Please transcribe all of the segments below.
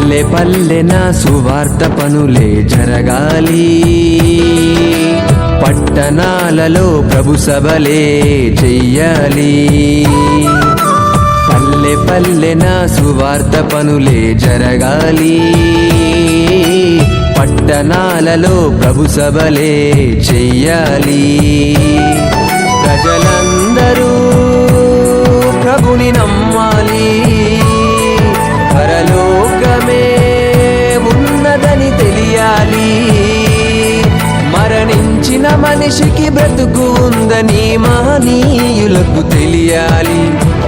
పల్లె పల్లెన సువార్త పనులే జరగాలి, పట్టణాలలో ప్రభు సభలే చెయ్యాలి. పల్లె పల్లెన సువార్త పనులే జరగాలి, పట్టణాలలో ప్రభు సభలే చెయ్యాలి. ప్రజలందరూ ప్రభుని నమ్మాలి, పరలోకమే ఉన్నదని తెలియాలి. మరణించిన మనిషికి బ్రతుకు ఉందని మహనీయులకు తెలియాలి.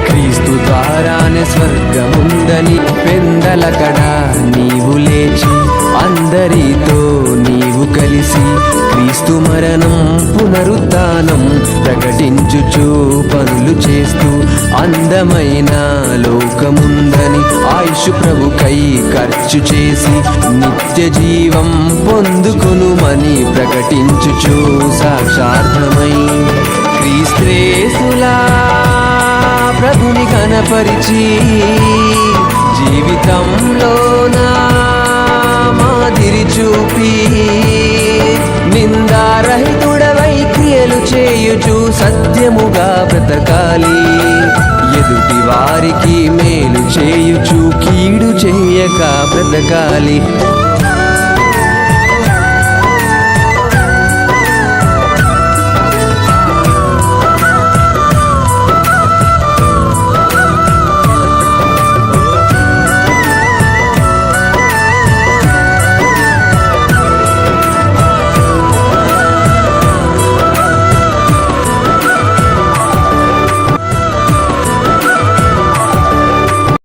క్రీస్తు ద్వారానే స్వర్గముందని పెందలకడ నీవు లేచి అందరితో నీవు కలిసి క్రీస్తు మరణం పునరుత్థానం ప్రకటించుచు పనులు చేస్తూ అందమైన లోకముందని ఆయుష్ ప్రభుకై ఖర్చు చేసి నిత్య జీవం పొందుకొనుమని ప్రకటించుచు సాక్షార్థమై క్రీస్తులా ప్రభుని కనపరిచి జీవితంలోన మాదిరి చూపి నిందారహితుడవై క్రియలు చేయుచు సత్యముగా బ్రతకాలి. ఎదుటి వారికి మేలు చేయుచు కీడు చేయక బ్రతకాలి.